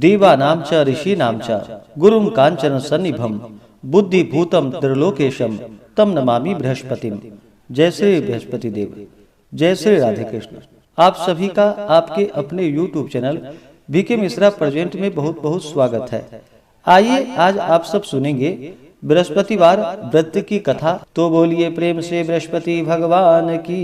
देवानां च ऋषीणां च गुरुं कांचन सन्निभं बुद्धिभूतम त्रिलोकेशम तम नमामि बृहस्पतिम। जय श्री बृहस्पति देव। जय श्री राधे कृष्ण। आप सभी का आपके अपने YouTube channel BK Mishra present में बहुत बहुत स्वागत है। आइए आज आप सब सुनेंगे बृहस्पतिवार व्रत की कथा। तो बोलिए प्रेम से बृहस्पति भगवान की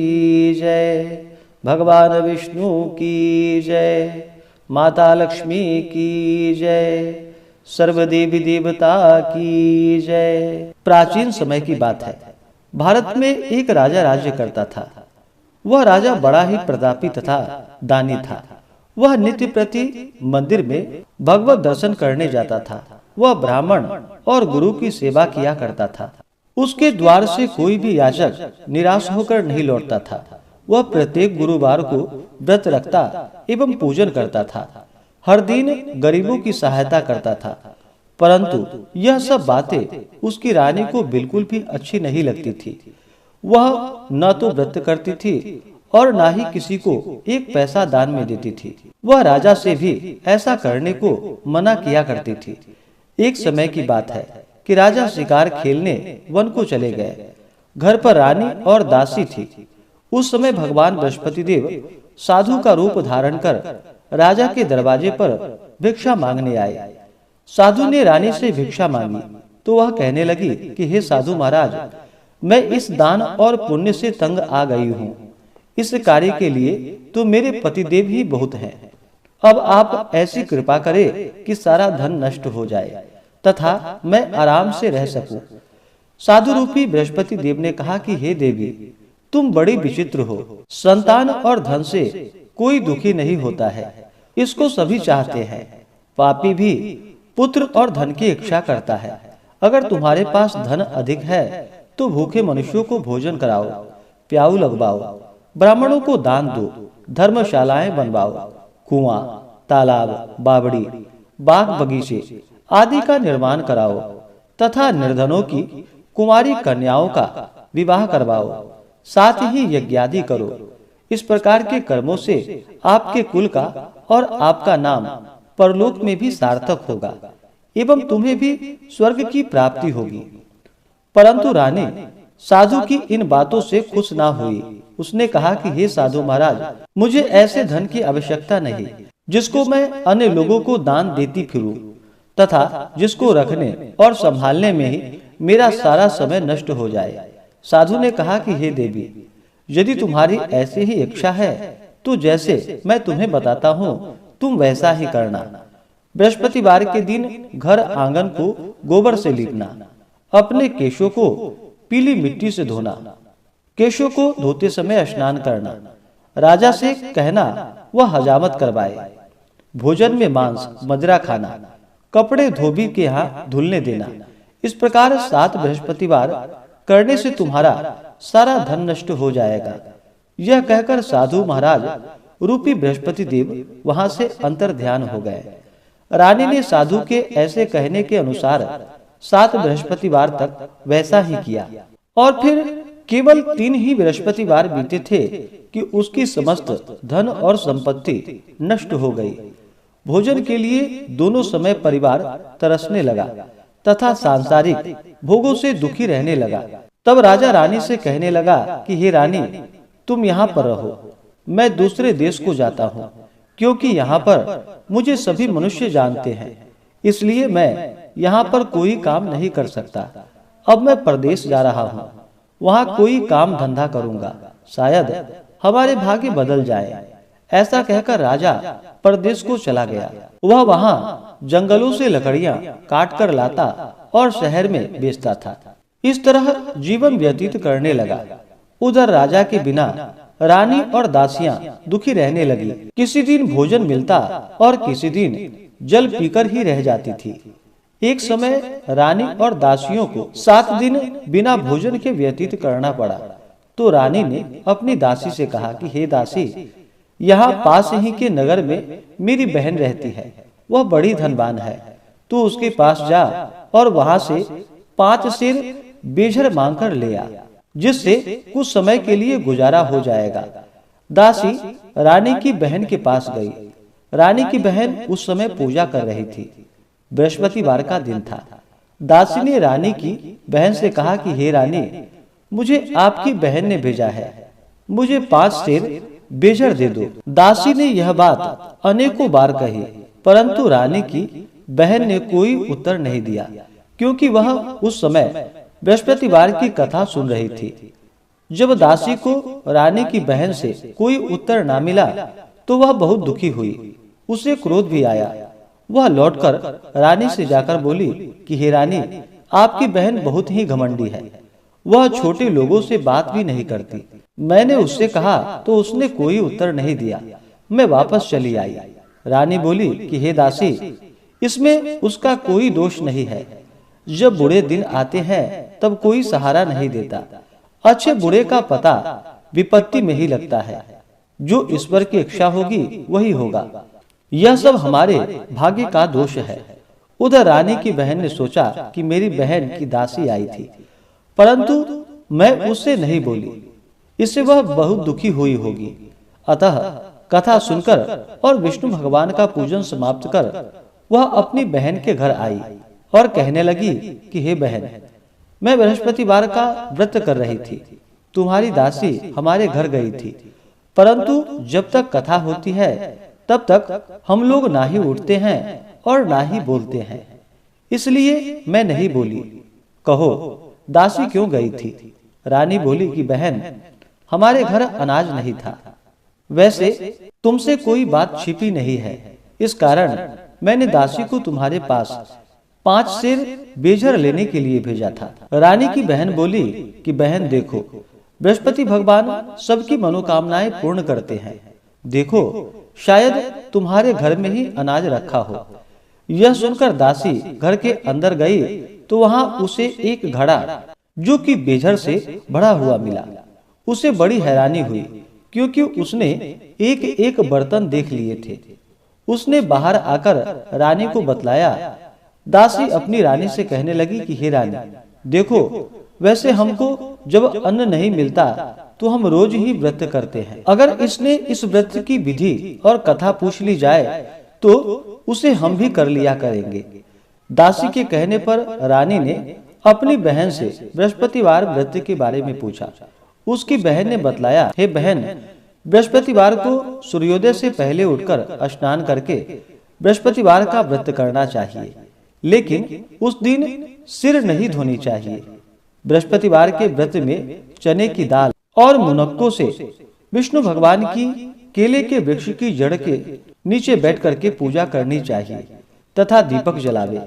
जय, भगवान विष्णु की जय, माता लक्ष्मी की जय, सर्वदेवी देवता की जय। प्राचीन समय की बात है। भारत में एक राजा राज्य करता था। वह राजा बड़ा ही प्रतापी तथा दानी था। वह नित्य प्रति मंदिर में भगवत दर्शन करने जाता था। वह ब्राह्मण और गुरु की सेवा किया करता था। उसके द्वार से कोई भी याचक निराश होकर नहीं लौटता था। वह प्रत्येक गुरुवार को व्रत रखता एवं पूजन करता था। हर दिन गरीबों की सहायता करता था। परंतु यह सब बातें उसकी रानी को बिल्कुल भी अच्छी नहीं लगती थी। वह न तो व्रत करती थी और न ही किसी को एक पैसा दान में देती थी। वह राजा से भी ऐसा करने को मना किया करती थी। एक समय की बात है कि राजा शिकार खेलने वन को चले गए। घर पर रानी और दासी थी। उस समय भगवान बृहस्पति देव साधु का रूप धारण कर राजा के दरवाजे पर भिक्षा मांगने आए। साधु ने रानी से भिक्षा मांगी तो वह कहने लगी कि हे साधु महाराज, मैं इस दान और पुण्य से तंग आ गई हूँ। इस कार्य के लिए तो मेरे पतिदेव ही बहुत हैं। अब आप ऐसी कृपा करें कि सारा धन नष्ट हो जाए तथा मैं आराम से रह सकूं। साधु रूपी बृहस्पति देव ने कहा कि हे देवी, तुम बड़ी विचित्र हो। संतान और धन से कोई दुखी नहीं होता है, इसको सभी चाहते हैं। पापी भी पुत्र और धन की इच्छा करता है। अगर तुम्हारे पास धन अधिक है तो भूखे मनुष्यों को भोजन कराओ, प्याऊ लगवाओ, ब्राह्मणों को दान दो, धर्मशालाएं बनवाओ, कुआं, तालाब, बावड़ी, बाग बगीचे आदि का निर्माण कराओ तथा निर्धनों की कुमारी कन्याओं का विवाह करवाओ। साथ ही यज्ञादि करो। इस प्रकार के कर्मों से आपके कुल का और आपका नाम परलोक में भी सार्थक होगा एवं तुम्हें भी स्वर्ग की प्राप्ति होगी। परंतु रानी साधु की इन बातों से खुश ना हुई। उसने कहा कि हे साधु महाराज, मुझे ऐसे धन की आवश्यकता नहीं जिसको मैं अन्य लोगों को दान देती फिरूं तथा जिसको रखने और संभालने में ही मेरा सारा समय नष्ट हो जाए। साधु ने कहा कि हे देवी, यदि तुम्हारी ऐसी ही इच्छा है तो जैसे मैं तुम्हें बताता हूँ तुम वैसा ही करना। बृहस्पतिवार के दिन घर आंगन को गोबर से लीपना, अपने केशों को पीली मिट्टी से धोना, केशों को धोते समय स्नान करना, राजा से कहना वह हजामत करवाए, भोजन में मांस मदिरा खाना, कपड़े धोबी के यहाँ धुलने देना। इस प्रकार 7 बृहस्पतिवार करने से तुम्हारा सारा धन नष्ट हो जाएगा। यह कहकर साधु महाराज रूपी बृहस्पति देव वहां से अंतर ध्यान हो गए। रानी ने साधु के ऐसे कहने के अनुसार 7 बृहस्पतिवार तक वैसा ही किया और फिर केवल 3 ही बृहस्पतिवार बीते थे कि उसकी समस्त धन और संपत्ति नष्ट हो गई। भोजन के लिए दोनों समय परिवार तरसने लगा तथा सांसारिक भोगों से दुखी रहने लगा। तब राजा रानी से कहने लगा कि हे रानी, तुम यहाँ पर रहो, मैं दूसरे देश को जाता हूँ, क्योंकि यहाँ पर मुझे सभी मनुष्य जानते हैं, इसलिए मैं यहाँ पर कोई काम नहीं कर सकता। अब मैं परदेश जा रहा हूँ, वहाँ कोई काम धंधा करूँगा, शायद हमारे भाग्य बदल जाए। ऐसा कहकर राजा परदेश को चला गया। वह वहाँ जंगलों से लकड़ियाँ काट कर लाता और शहर में बेचता था। इस तरह जीवन व्यतीत करने लगा। उधर राजा के बिना रानी और दासियां दुखी रहने लगी। किसी दिन भोजन मिलता और किसी दिन जल पीकर ही रह जाती थी। एक समय रानी और दासियों को 7 दिन बिना भोजन के व्यतीत करना पड़ा। तो रानी ने अपनी दासी से कहा कि हे दासी, यहाँ पास ही के नगर में मेरी बहन रहती है, वह बड़ी धनवान है। तू उसके पास जा और वहां से 5 सेर बेझर मांग कर ले आ, जिससे कुछ समय के लिए गुजारा हो जाएगा। दासी रानी की बहन के पास गई। रानी की बहन उस समय पूजा कर रही थी। बृहस्पतिवार का दिन था। दासी ने रानी की बहन से कहा कि हे रानी, मुझे आपकी बहन ने भेजा है, मुझे 5 सेर बेजर दे दो। दासी ने यह बात अनेकों बार कही, परंतु रानी की बहन ने कोई उत्तर नहीं दिया, क्योंकि वह उस समय बृहस्पतिवार की कथा सुन रही थी। जब दासी को रानी की बहन से कोई उत्तर ना मिला तो वह बहुत दुखी हुई। उसे क्रोध भी आया। वह लौटकर रानी से जाकर बोली कि हे रानी, आपकी बहन बहुत ही घमंडी है, वह छोटे लोगों से बात भी नहीं करती। मैंने उससे कहा तो उसने कोई उत्तर नहीं दिया। मैं वापस चली आई। रानी बोली कि हे दासी, इसमें उसका कोई दोष नहीं है। जब बुरे दिन आते हैं तब कोई सहारा नहीं देता। अच्छे बुरे का पता विपत्ति में ही लगता है। जो ईश्वर की इच्छा होगी वही होगा। यह सब हमारे भाग्य का दोष है। उधर रानी की बहन ने सोचा कि मेरी बहन की दासी आई थी, परंतु मैं उससे नहीं बोली, इससे वह बहुत दुखी हुई होगी। अतः कथा सुनकर और विष्णु भगवान का पूजन समाप्त कर वह अपनी बहन के घर आई और कहने लगी कि हे बहन, मैं बृहस्पतिवार का व्रत कर रही थी। तुम्हारी दासी हमारे घर गई थी, परंतु जब तक कथा होती है तब तक हम लोग ना ही उठते हैं और ना ही बोलते हैं, इसलिए मैं नहीं बोली। कहो, दासी क्यों गई थी? रानी बोली कि बहन, हमारे घर अनाज नहीं था। वैसे तुमसे कोई बात छिपी नहीं है, इस कारण मैंने दासी को तुम्हारे पास 5 सेर बेजर लेने के लिए भेजा था। रानी की बहन बोली कि बहन देखो, बृहस्पति भगवान सबकी मनोकामनाएं पूर्ण करते हैं। देखो, शायद तुम्हारे घर में ही अनाज रखा हो। यह सुनकर दासी घर के अंदर गई तो वहां उसे एक घड़ा जो कि बेजर से भरा हुआ मिला। उसे बड़ी हैरानी हुई, क्योंकि उसने एक एक बर्तन देख लिए थे। उसने बाहर आकर रानी को बतलाया। दासी अपनी रानी से कहने लगी कि हे रानी, देखो, वैसे हमको जब अन्न नहीं मिलता तो हम रोज ही व्रत करते हैं। अगर इसने इस व्रत की विधि और कथा पूछ ली जाए तो उसे हम भी कर लिया करेंगे। दासी के कहने पर रानी ने अपनी बहन से बृहस्पतिवार व्रत के बारे में पूछा। उसकी बहन ने बतलाया, हे बहन, बृहस्पतिवार को सूर्योदय से पहले उठकर स्नान करके बृहस्पतिवार का व्रत करना चाहिए, लेकिन उस दिन सिर नहीं धोनी चाहिए। बृहस्पतिवार के व्रत में चने की दाल और मुनक्कों से विष्णु भगवान की केले के वृक्ष की जड़ के नीचे बैठ करके पूजा करनी चाहिए तथा दीपक जलावे।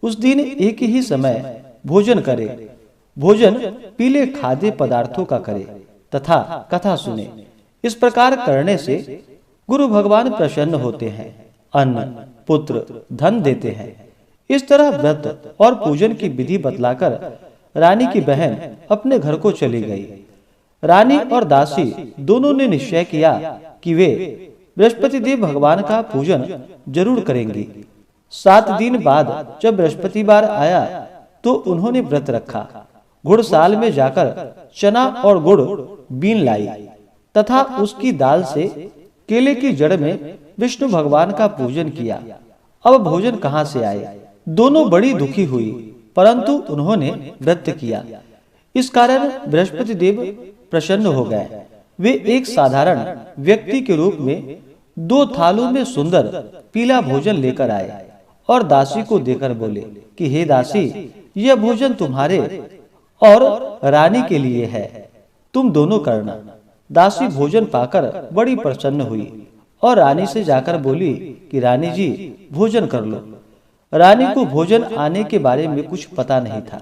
उस दिन एक ही समय भोजन करे। भोजन पीले खाद्य पदार्थों का करे तथा कथा सुने। इस प्रकार करने से गुरु भगवान प्रसन्न होते हैं, अन्न, पुत्र, धन देते हैं। इस तरह व्रत और पूजन की विधि बतलाकर रानी की बहन अपने घर को चली गई। रानी और दासी दोनों ने निश्चय किया कि वे बृहस्पति देव भगवान का पूजन जरूर करेंगी। 7 दिन बाद जब बृहस्पतिवार आया तो उन्होंने व्रत रखा। घुड़साल में जाकर चना और गुड़ बीन लाई तथा उसकी दाल से केले की जड़ में विष्णु भगवान का पूजन किया। अब भोजन कहाँ से आए? दोनों बड़ी दुखी हुई, परंतु उन्होंने व्रत किया। इस कारण बृहस्पति देव प्रसन्न हो गए। वे एक साधारण व्यक्ति के रूप में 2 थालों में सुंदर पीला भोजन लेकर आए और दासी को देकर बोले कि हे दासी, यह भोजन तुम्हारे और रानी के लिए है, तुम दोनों करना। दासी भोजन पाकर बड़ी प्रसन्न हुई और रानी से जाकर बोली कि रानी जी, भोजन कर लो। रानी को भोजन आने के बारे में कुछ पता नहीं था,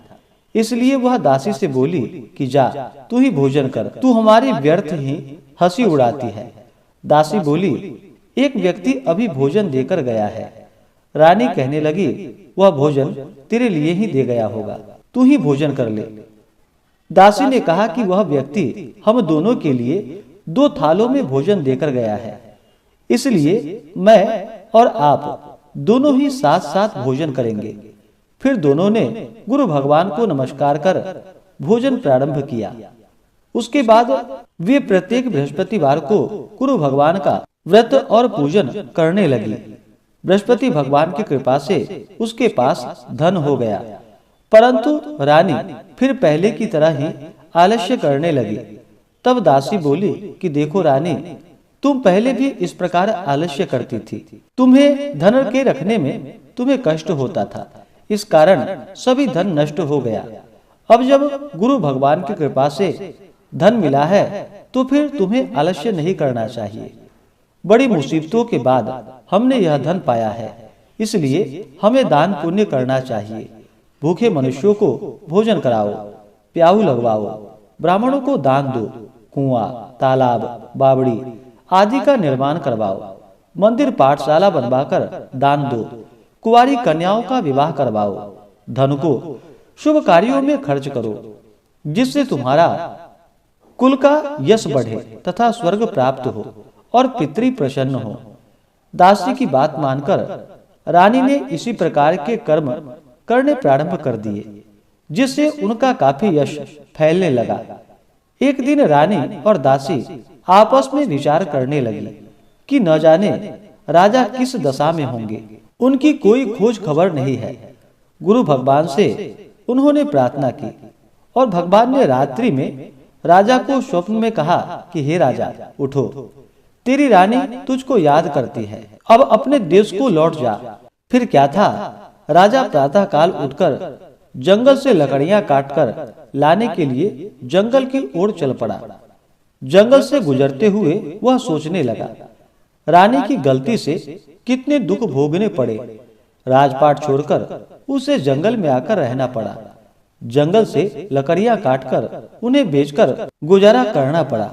इसलिए वह दासी से बोली कि जा, तू ही भोजन कर, तू हमारी व्यर्थ ही हंसी उड़ाती है। दासी बोली, एक व्यक्ति अभी भोजन देकर गया है। रानी कहने लगी, वह भोजन तेरे लिए ही दे गया होगा, तू ही भोजन कर ले। दासी ने कहा कि वह व्यक्ति हम दोनों के लिए 2 थालों में भोजन देकर गया है, इसलिए मैं और आप दोनों ही साथ साथ भोजन करेंगे। फिर दोनों ने गुरु भगवान को नमस्कार कर भोजन प्रारंभ किया। उसके बाद वे प्रत्येक बृहस्पतिवार को गुरु भगवान का व्रत और पूजन करने लगी। बृहस्पति भगवान की कृपा से उसके पास धन हो गया, परंतु रानी फिर पहले की तरह ही आलस्य करने लगी। तब दासी बोली कि देखो रानी, तुम पहले भी इस प्रकार आलस्य करती थी। तुम्हें धन के रखने में तुम्हें कष्ट होता था, इस कारण सभी धन नष्ट हो गया। अब जब गुरु भगवान की कृपा से धन मिला है तो फिर तुम्हें आलस्य नहीं करना चाहिए। बड़ी मुसीबतों के बाद हमने यह धन पाया है, इसलिए हमें दान पुण्य करना चाहिए। भूखे मनुष्यों को भोजन कराओ, प्याऊ लगवाओ, ब्राह्मणों को दान दो, कुआं, तालाब, बावड़ी आदि का निर्माण करवाओ, मंदिर पाठशाला बनवाकर दान दो, कुंवारी कन्याओं का विवाह करवाओ, धन को शुभ कार्यों में खर्च करो, जिससे तुम्हारा कुल का यश बढ़े तथा स्वर्ग प्राप्त हो और पितृ प्रसन्न हो। दासी की बात मानकर रानी ने इसी प्रकार के कर्म करने प्रारंभ कर दिए, जिससे उनका काफी यश फैलने लगा। एक दिन रानी और दासी आपस में विचार करने लगी कि न जाने राजा किस दशा में होंगे। उनकी कोई खोज खबर नहीं है। गुरु भगवान से उन्होंने प्रार्थना की और भगवान ने रात्रि में राजा को स्वप्न में कहा कि हे राजा, उठो, तेरी रानी तुझको याद करती है, अब अपने देश को लौट जा। फिर क्या था, राजा प्रातः काल उठकर जंगल से लकड़ियां काटकर लाने के लिए जंगल की ओर चल पड़ा। जंगल से गुजरते हुए वह सोचने लगा, रानी की गलती से कितने दुख भोगने पड़े। राजपाट छोड़कर उसे जंगल में आकर रहना पड़ा। जंगल से लकड़ियां काटकर उन्हें बेचकर गुजारा करना पड़ा।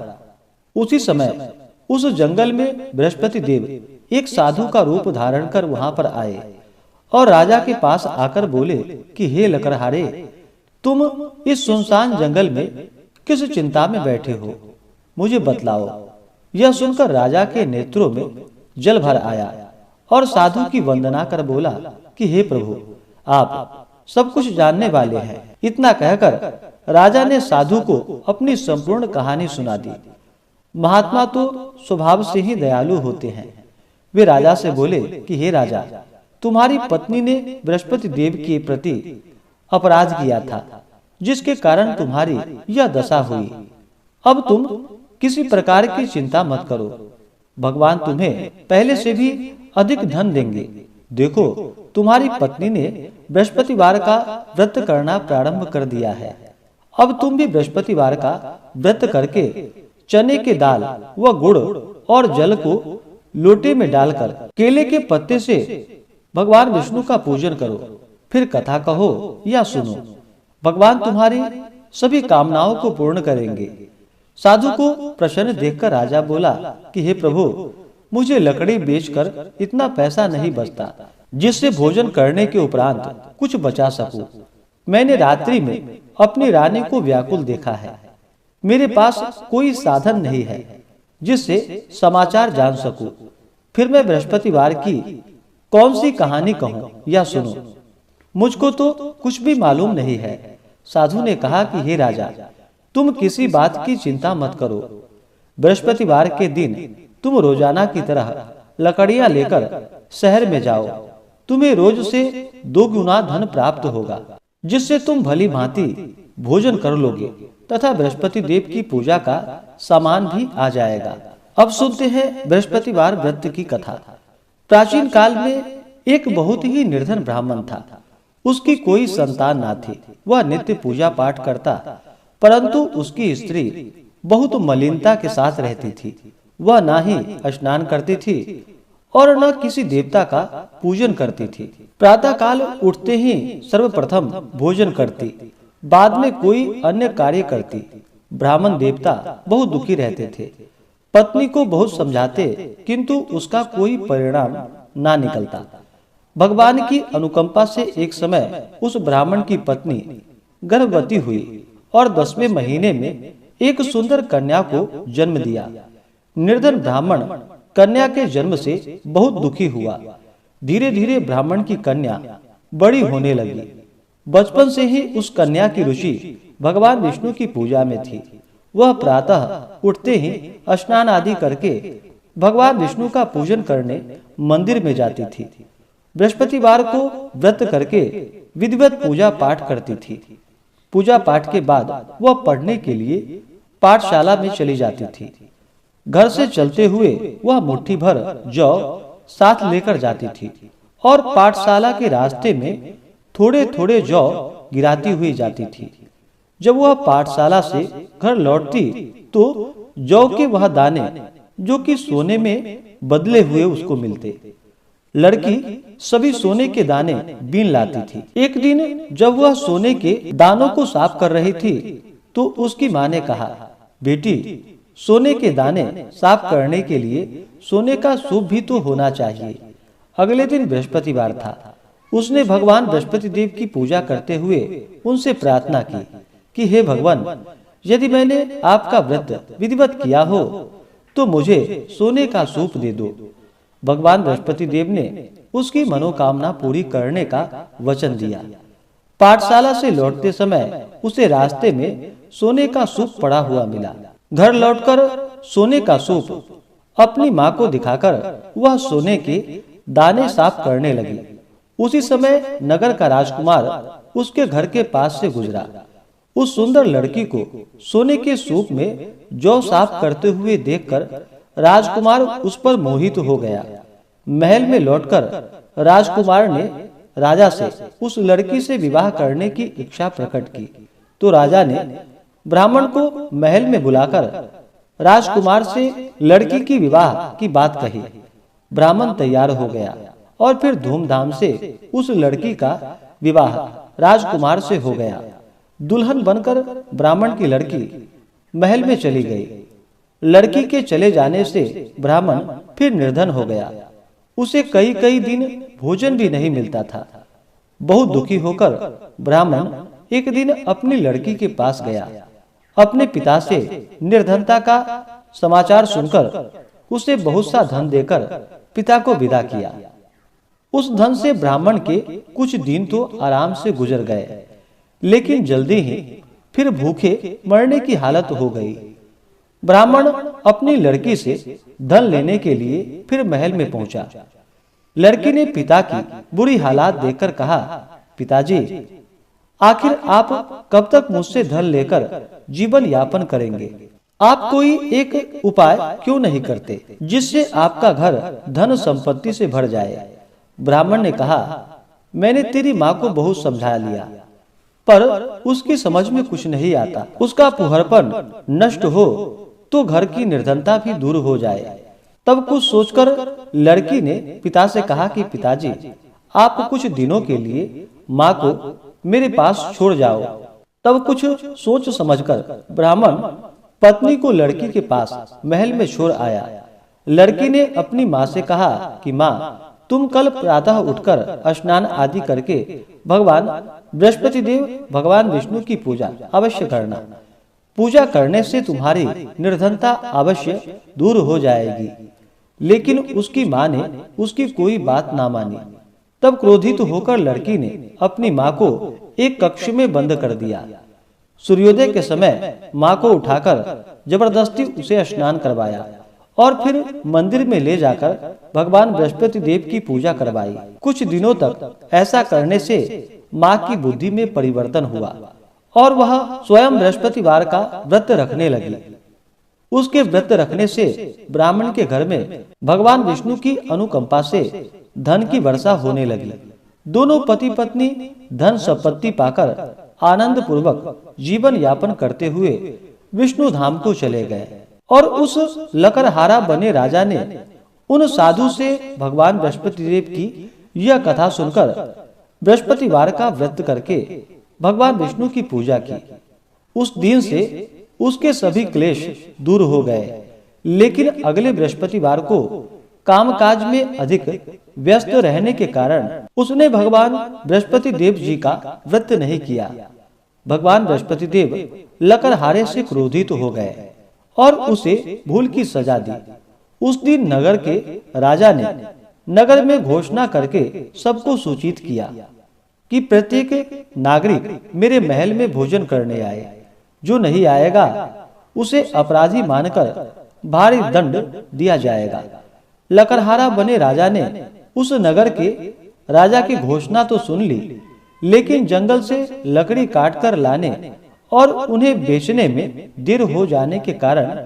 उसी समय उस जंगल में बृहस्पति देव एक साधु का रूप धारण कर वहां पर आए और राजा के पास आकर बोले कि हे लकड़हारे, तुम इस सुनसान जंगल में किस चिंता में बैठे हो, मुझे बतलाओ। यह सुनकर राजा के नेत्रों में जल भर आया और साधु की वंदना कर बोला कि हे प्रभु, आप सब कुछ जानने वाले हैं। इतना कहकर राजा ने साधु को अपनी संपूर्ण कहानी सुना दी। महात्मा तो स्वभाव से ही दयालु होते हैं। वे राजा से बोले कि हे राजा, तुम्हारी पत्नी ने बृहस्पति देव के प्रति अपराध किया था, जिसके कारण तुम्हारी यह दशा हुई। अब तुम किसी प्रकार की चिंता मत करो, भगवान तुम्हें पहले से भी अधिक धन देंगे। देखो, तुम्हारी पत्नी ने बृहस्पतिवार का व्रत करना प्रारंभ कर दिया है। अब तुम भी बृहस्पतिवार का व्रत करके चने के दाल व गुड़ और जल को लोटे में डालकर केले के पत्ते से भगवान विष्णु का पूजन करो। फिर कथा कहो या सुनो, भगवान तुम्हारी सभी कामनाओं को पूर्ण करेंगे। साधु को प्रसन्न देखकर राजा बोला कि हे प्रभु, मुझे लकड़ी बेचकर इतना पैसा नहीं बचता जिससे भोजन करने के उपरांत कुछ बचा सकूं। मैंने रात्रि में अपनी रानी को व्याकुल देखा है। मेरे पास कोई साधन नहीं है जिससे समाचार जान सकूं। फिर मैं बृहस्पतिवार की कौन सी कहानी कहूं या सुनूं, मुझको तो कुछ भी मालूम नहीं है। साधु ने कहा कि हे राजा, तुम किसी बात की चिंता मत करो। बृहस्पतिवार के दिन तुम रोजाना की तरह लकड़ियां लेकर शहर में जाओ। तुम्हें रोज से 2 गुना धन प्राप्त होगा, जिससे तुम भली भांति भोजन कर लोगे तथा बृहस्पति देव की पूजा का सामान भी आ जाएगा। अब सुनते हैं बृहस्पतिवार व्रत की कथा। प्राचीन काल में एक बहुत ही निर्धन ब्राह्मण था। उसकी कोई संतान ना थी। वह नित्य पूजा पाठ करता, परंतु उसकी स्त्री बहुत मलिनता के साथ रहती थी। वह ना ही स्नान करती थी और न किसी देवता का पूजन करती थी। प्रातः काल उठते ही सर्वप्रथम भोजन करती, बाद में कोई अन्य कार्य करती। ब्राह्मण देवता बहुत दुखी रहते थे। पत्नी को बहुत समझाते, किंतु उसका कोई परिणाम ना निकलता। भगवान की अनुकंपा से एक समय उस ब्राह्मण की पत्नी गर्भवती हुई और 10वें महीने में एक सुंदर कन्या को जन्म दिया। निर्धन ब्राह्मण कन्या के जन्म से बहुत दुखी हुआ। धीरे धीरे ब्राह्मण की कन्या बड़ी होने लगी। बचपन से ही उस कन्या की रुचि भगवान विष्णु की पूजा में थी। वह प्रातः उठते ही स्नान आदि करके भगवान विष्णु का पूजन करने मंदिर में जाती थी। बृहस्पतिवार को व्रत करके विधिवत पूजा पाठ करती थी। पूजा पाठ के बाद वह पढ़ने के लिए पाठशाला में चली जाती थी। घर से चलते हुए वह मुट्ठी भर जौ साथ लेकर जाती थी और पाठशाला के रास्ते में थोड़े थोड़े जौ गिराती हुई जाती थी। जब वह पाठशाला से घर लौटती तो जौ के वह दाने जो कि सोने में बदले हुए उसको मिलते। लड़की सभी सोने के दाने बीन लाती थी। एक दिन जब वह सोने के दानों को साफ कर रही थी तो उसकी माँ ने कहा, बेटी, सोने के दाने साफ करने के लिए सोने का सूप भी तो होना चाहिए। अगले दिन बृहस्पतिवार था। उसने भगवान बृहस्पति देव की पूजा करते हुए उनसे प्रार्थना की कि हे भगवान, यदि मैंने आपका व्रत विधिवत किया हो तो मुझे सोने का सूप दे दो। भगवान बृहस्पति देव ने उसकी मनोकामना पूरी करने का वचन दिया। पाठशाला से लौटते समय उसे रास्ते में सोने का सूप पड़ा हुआ मिला। घर लौटकर सोने का सूप अपनी माँ को दिखाकर वह सोने के दाने साफ करने लगी। उसी समय नगर का राजकुमार उसके घर के पास से गुजरा। उस सुंदर लड़की को सोने के सूप में जौ साफ करते हुए देखकर राजकुमार उस पर मोहित हो गया। महल में लौटकर राजकुमार ने राजा से उस लड़की से विवाह करने की इच्छा प्रकट की तो राजा ने ब्राह्मण को महल में बुलाकर राजकुमार से लड़की की विवाह की बात कही। ब्राह्मण तैयार हो गया और फिर धूमधाम से उस लड़की का विवाह राजकुमार से हो गया। दुल्हन बनकर ब्राह्मण की लड़की महल में चली गई। लड़की के चले जाने से ब्राह्मण फिर निर्धन हो गया। उसे कई कई दिन भोजन भी नहीं मिलता था। बहुत दुखी होकर ब्राह्मण एक दिन अपनी लड़की के पास गया। अपने पिता से निर्धनता का समाचार सुनकर उसे बहुत सा धन देकर पिता को विदा किया। उस धन से ब्राह्मण के कुछ दिन तो आराम से गुजर गए, लेकिन जल्दी ही फिर भूखे मरने की हालत हो गई। ब्राह्मण अपनी लड़की से धन लेने के लिए फिर महल में पहुंचा। लड़की ने पिता की बुरी हालात देखकर कहा, पिताजी, आखिर आप कब तक मुझसे धन लेकर जीवन यापन करेंगे? आप कोई एक उपाय क्यों नहीं करते जिससे आपका घर धन संपत्ति से भर जाए? ब्राह्मण ने कहा, मैंने तेरी माँ को बहुत समझा लिया, पर उसकी समझ में कुछ नहीं आता। उसका फुहरपन नष्ट हो तो घर की निर्धनता भी दूर हो जाए। तब कुछ सोचकर लड़की ने पिता से कहा कि पिताजी, आप कुछ दिनों के लिए माँ को मेरे पास छोड़ जाओ। तब कुछ सोच समझकर ब्राह्मण पत्नी को लड़की के पास महल में छोड़ आया। लड़की ने अपनी माँ से कहा कि माँ, तुम कल प्रातः उठकर स्नान आदि करके भगवान बृहस्पति देव, भगवान विष्णु की पूजा अवश्य करना। पूजा करने से तुम्हारी निर्धनता अवश्य दूर हो जाएगी। लेकिन उसकी माँ ने उसकी कोई बात ना मानी। तब क्रोधित होकर लड़की ने अपनी माँ को एक कक्ष में बंद कर दिया। सूर्योदय के समय माँ को उठाकर जबरदस्ती उसे स्नान करवाया और फिर मंदिर में ले जाकर भगवान बृहस्पति देव की पूजा करवाई। कुछ दिनों तक ऐसा करने से माँ की बुद्धि में परिवर्तन हुआ और वह स्वयं बृहस्पतिवार का व्रत रखने लगी। उसके व्रत रखने से ब्राह्मण के घर में भगवान विष्णु की अनुकंपा से धन की वर्षा होने लगी। दोनों पति पत्नी धन संपत्ति पाकर आनंद पूर्वक जीवन यापन करते हुए विष्णु धाम को चले गए। और उस लकड़हारा बने राजा ने उन साधु से भगवान बृहस्पति देव की यह कथा सुनकर बृहस्पतिवार का व्रत करके भगवान विष्णु की पूजा की। उस दिन से उसके सभी क्लेश दूर हो गए। लेकिन अगले बृहस्पतिवार को कामकाज में अधिक व्यस्त रहने के कारण उसने भगवान बृहस्पति देव जी का व्रत नहीं किया। भगवान बृहस्पति देव लकड़हारे से क्रोधित हो गए और उसे भूल की सजा दी। उस दिन नगर के राजा ने नगर में घोषणा करके सबको सूचित किया कि प्रत्येक नागरिक मेरे महल में भोजन करने आए। जो नहीं आएगा उसे अपराधी मानकर भारी दंड दिया जाएगा। लकड़हारा बने राजा ने उस नगर के राजा की घोषणा तो सुन ली, लेकिन जंगल से लकड़ी काटकर लाने और उन्हें बेचने में देर हो जाने के कारण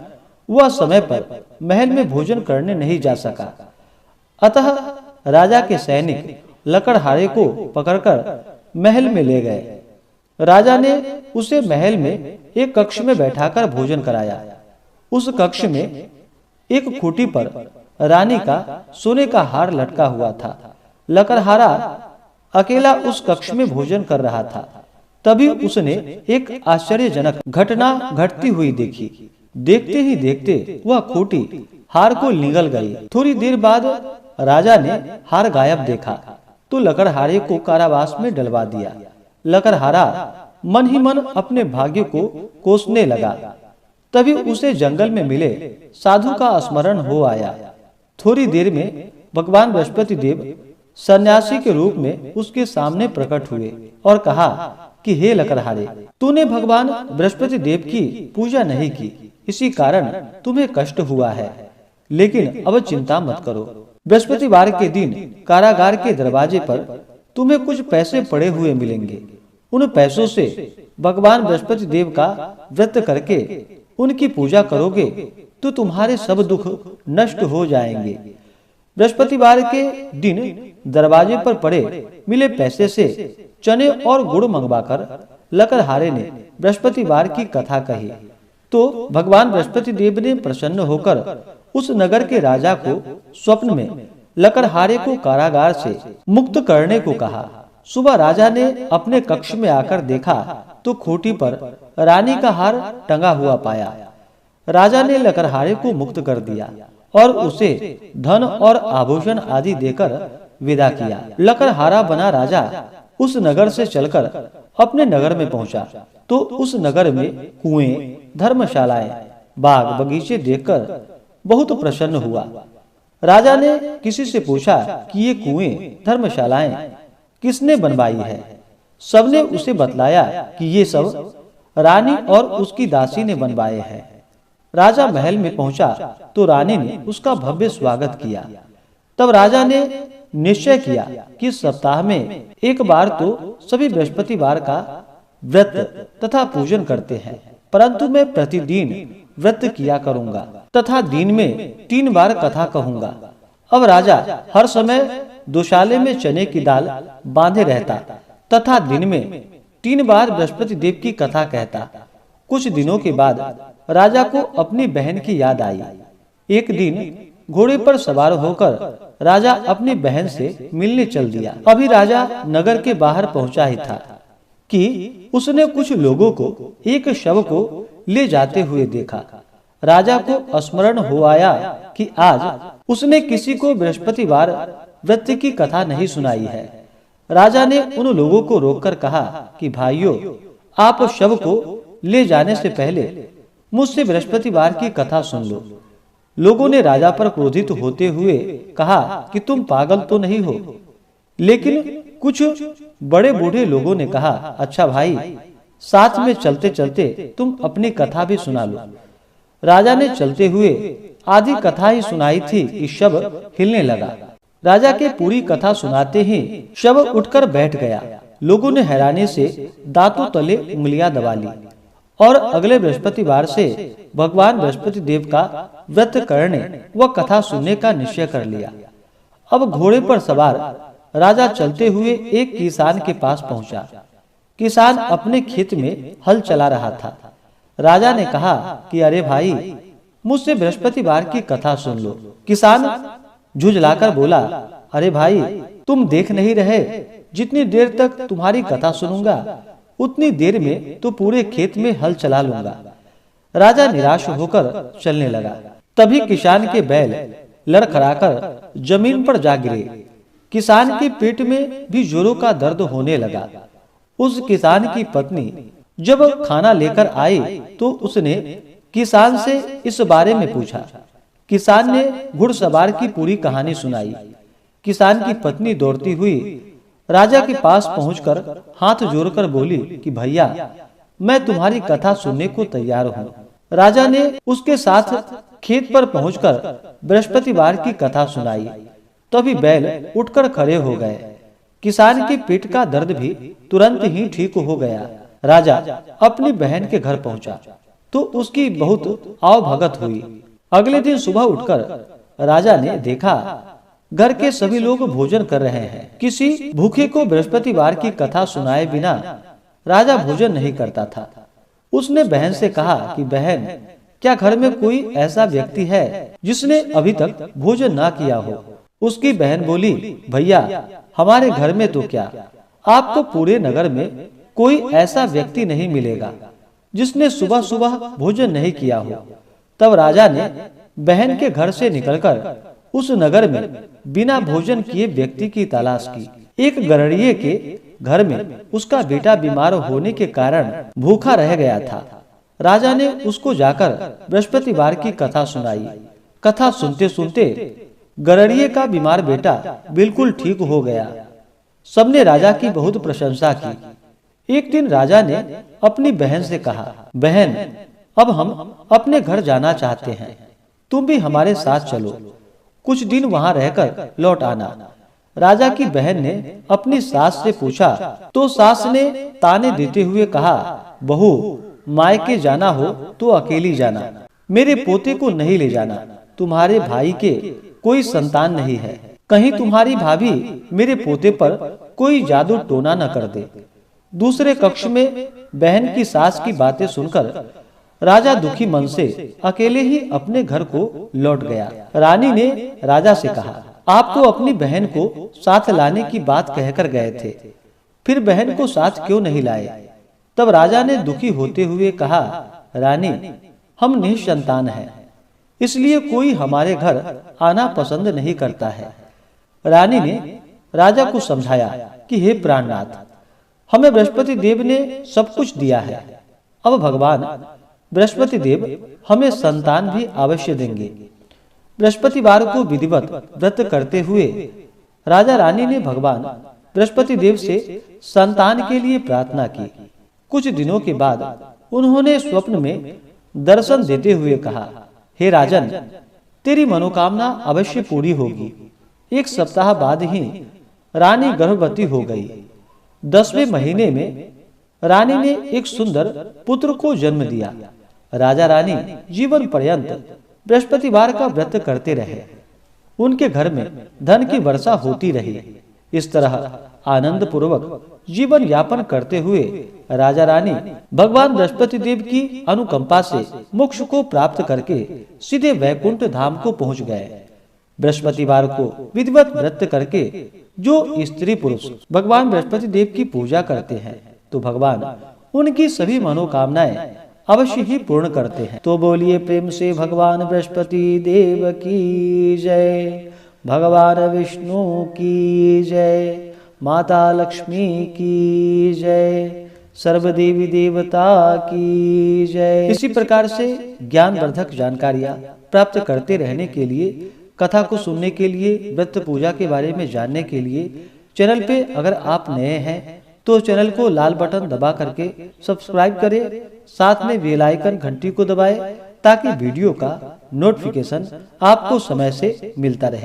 वह समय पर महल में भोजन करने नहीं जा सका। अतः राजा के सैनिक लकड़हारे को पकड़कर महल में ले गए। राजा ने उसे महल में एक कक्ष में बैठाकर भोजन कराया। उस कक्ष में एक खूंटी पर रानी का सोने का हार लटका हुआ था। लकड़हारा अकेला उस कक्ष में भोजन कर रहा था। तभी उसने एक आश्चर्यजनक घटना घटती हुई देखी। देखते ही देखते वह खूंटी हार को निगल गई। थोड़ी देर बाद राजा ने हार गायब देखा तो लकड़हारे को कारावास में डलवा दिया। लकड़हारा मन ही मन अपने भाग्य को कोसने लगा। तभी उसे जंगल में मिले साधु का स्मरण हो आया। थोड़ी देर में भगवान बृहस्पति देव सन्यासी के रूप में उसके सामने प्रकट हुए और कहा कि हे लकड़हारे, तूने भगवान बृहस्पति देव की पूजा नहीं की, इसी कारण तुम्हें कष्ट हुआ है। लेकिन अब चिंता मत करो। बृहस्पतिवार के दिन कारागार के दरवाजे पर तुम्हें कुछ पैसे पड़े हुए मिलेंगे। उन पैसों से भगवान बृहस्पति देव का व्रत करके उनकी पूजा करोगे तो तुम्हारे सब दुख नष्ट हो जाएंगे। बृहस्पतिवार के दिन दरवाजे पर पड़े मिले पैसे से चने और गुड़ मंगवाकर लकड़हारे ने बृहस्पतिवार की कथा कही तो भगवान बृहस्पति देव ने प्रसन्न होकर उस नगर के राजा को स्वप्न में लकड़हारे को कारागार से मुक्त करने को कहा। सुबह राजा ने अपने कक्ष में आकर देखा तो खूंटी पर रानी का हार टंगा हुआ पाया। राजा ने लकड़हारे को मुक्त कर दिया और उसे धन और आभूषण आदि देकर विदा किया। लकड़हारा बना राजा उस नगर से चलकर अपने नगर में पहुंचा तो उस नगर में कुएं, धर्मशालाएं, बाग बगीचे देखकर बहुत प्रसन्न हुआ। राजा ने किसी से पूछा कि ये कुएं, धर्मशालाएं किसने बनवाई है। सबने उसे बतलाया कि ये सब रानी और उसकी दासी ने बनवाए हैं। राजा महल में पहुंचा तो रानी ने उसका भव्य स्वागत किया। तब राजा ने निश्चय किया कि सप्ताह में एक बार तो सभी बृहस्पतिवार का व्रत तथा पूजन करते हैं, परंतु मैं प्रतिदिन व्रत किया करूंगा तथा दिन में 3 बार कथा कहूंगा। अब राजा हर समय दोशाले में चने की दाल बांधे रहता तथा दिन में 3 बार बृहस्पति देव की कथा कहता। कुछ दिनों के बाद राजा को अपनी बहन की याद आई। एक दिन घोड़े पर सवार होकर राजा अपनी बहन से मिलने चल दिया। अभी राजा नगर के बाहर पहुंचा ही था कि उसने कुछ लोगों को एक शव को ले जाते हुए देखा। राजा को स्मरण हो आया कि आज उसने किसी को बृहस्पतिवार व्रत की कथा नहीं सुनाई है। राजा ने उन लोगों को रोककर कहा कि भाइयों, आप शव को ले जाने से पहले मुझसे बृहस्पतिवार की कथा सुन लो। लोगों ने राजा पर क्रोधित होते हुए कहा कि तुम पागल तो नहीं हो। लेकिन कुछ बड़े बूढ़े लोगों ने कहा, अच्छा भाई, साथ में चलते चलते तुम अपनी कथा भी सुना लो। राजा ने चलते हुए आधी कथा ही सुनाई थी कि शव हिलने लगा। राजा के पूरी कथा सुनाते ही शव उठकर बैठ गया। लोगों ने हैरानी से दांतों तले उंगलियां दबा ली और अगले बृहस्पतिवार से भगवान बृहस्पति देव का व्रत करने व कथा सुनने का निश्चय कर लिया। अब घोड़े पर सवार राजा चलते हुए एक किसान के पास पहुंचा। किसान अपने खेत में हल चला रहा था। राजा ने कहा कि अरे भाई, मुझसे बृहस्पतिवार की कथा सुन लो। किसान झुंझलाकर बोला, अरे भाई, तुम देख नहीं रहे, जितनी देर तक तुम्हारी कथा सुनूंगा उतनी देर में तो पूरे खेत में हल चला लूंगा। राजा निराश होकर चलने लगा। तभी किसान के बैल लड़खड़ाकर जमीन पर जा गिरे। किसान के पेट में भी जोरों का दर्द होने लगा। उस किसान की पत्नी जब खाना लेकर आई तो उसने किसान से इस बारे में पूछा। किसान ने घुड़सवार की पूरी कहानी सुनाई। किसान की पत्नी दौड़ती हुई राजा के पास पहुंचकर हाथ जोड़कर बोली कि भैया, मैं तुम्हारी कथा सुनने को तैयार हूँ। राजा ने उसके साथ खेत पर पहुंचकर बृहस्पतिवार की कथा सुनाई। तभी बैल उठकर खड़े हो गए। किसान के पेट का दर्द भी तुरंत ही ठीक हो गया। राजा अपनी बहन के घर पहुंचा तो उसकी बहुत आवभगत हुई। अगले दिन सुबह उठकर राजा ने देखा घर के सभी लोग भोजन कर रहे हैं। किसी भूखे को बृहस्पतिवार की कथा सुनाए बिना राजा भोजन नहीं करता था। उसने बहन से कहा कि बहन, क्या घर में कोई ऐसा व्यक्ति है जिसने अभी तक भोजन ना किया हो? उसकी बहन बोली, भैया, हमारे घर में तो क्या, आपको पूरे नगर में कोई ऐसा व्यक्ति नहीं मिलेगा जिसने सुबह सुबह भोजन नहीं किया हो। तब राजा ने बहन के घर से निकलकर उस नगर में बिना भोजन किए व्यक्ति की तलाश की। एक गरड़िए के घर में उसका बेटा बीमार होने के कारण भूखा रह गया था। राजा ने उसको जाकर बृहस्पतिवार की कथा सुनाई। कथा सुनते सुनते गरड़िए का बीमार बेटा बिल्कुल ठीक हो गया। सबने राजा की बहुत प्रशंसा की। एक दिन राजा ने अपनी बहन से कहा, बहन, अब हम अपने घर जाना चाहते हैं, तुम भी हमारे साथ चलो, कुछ दिन वहां रहकर लौट आना। राजा की बहन ने अपनी सास से पूछा तो सास ने ताने देते हुए कहा, बहू, मायके जाना हो तो अकेली जाना, मेरे पोते को नहीं ले जाना। तुम्हारे भाई के कोई संतान नहीं है, कहीं तुम्हारी भाभी मेरे पोते पर कोई जादू टोना न कर दे। दूसरे कक्ष में बहन की सास की बातें सुनकर राजा दुखी मन से अकेले ही अपने घर को लौट गया। रानी ने राजा से कहा, आप तो अपनी बहन को साथ लाने की बात कहकर गए थे, फिर बहन को साथ क्यों नहीं लाए? तब राजा ने दुखी होते हुए कहा, रानी, हम निसंतान हैं, इसलिए कोई हमारे घर आना पसंद नहीं करता है। रानी ने राजा को समझाया कि हे प्राणनाथ, हमें बृहस्पति देव ने सब कुछ दिया है, अब भगवान बृहस्पति देव हमें संतान भी अवश्य देंगे। बृहस्पतिवार को विधिवत व्रत करते हुए राजा रानी ने भगवान बृहस्पति देव से संतान के लिए प्रार्थना की। कुछ दिनों के बाद उन्होंने स्वप्न में दर्शन देते हुए कहा, हे राजन, तेरी मनोकामना अवश्य पूरी होगी। एक सप्ताह बाद ही रानी गर्भवती हो गई। 10वें महीने में रानी ने एक सुंदर पुत्र को जन्म दिया। राजा रानी जीवन पर्यंत बृहस्पतिवार का व्रत करते रहे। उनके घर में धन की वर्षा होती रही। इस तरह आनंद पूर्वक जीवन यापन करते हुए राजा रानी भगवान बृहस्पति देव की अनुकंपा से मोक्ष को प्राप्त करके सीधे वैकुंठ धाम को पहुंच गए। बृहस्पतिवार को विधिवत व्रत करके जो स्त्री पुरुष भगवान बृहस्पति देव की पूजा करते हैं तो भगवान उनकी सभी मनोकामनाएं अवश्य ही पूर्ण करते हैं। तो बोलिए प्रेम से भगवान बृहस्पति देव की जय, भगवान विष्णु की जय, माता लक्ष्मी की जय, सर्वदेवी देवता की जय। इसी प्रकार से ज्ञानवर्धक जानकारियाँ प्राप्त करते रहने के लिए, कथा को सुनने के लिए, व्रत पूजा के बारे में जानने के लिए चैनल पे अगर आप नए हैं तो चैनल को लाल बटन दबा करके सब्सक्राइब करें, साथ में बेल आइकन घंटी को दबाएं ताकि वीडियो का नोटिफिकेशन आपको समय से मिलता रहे।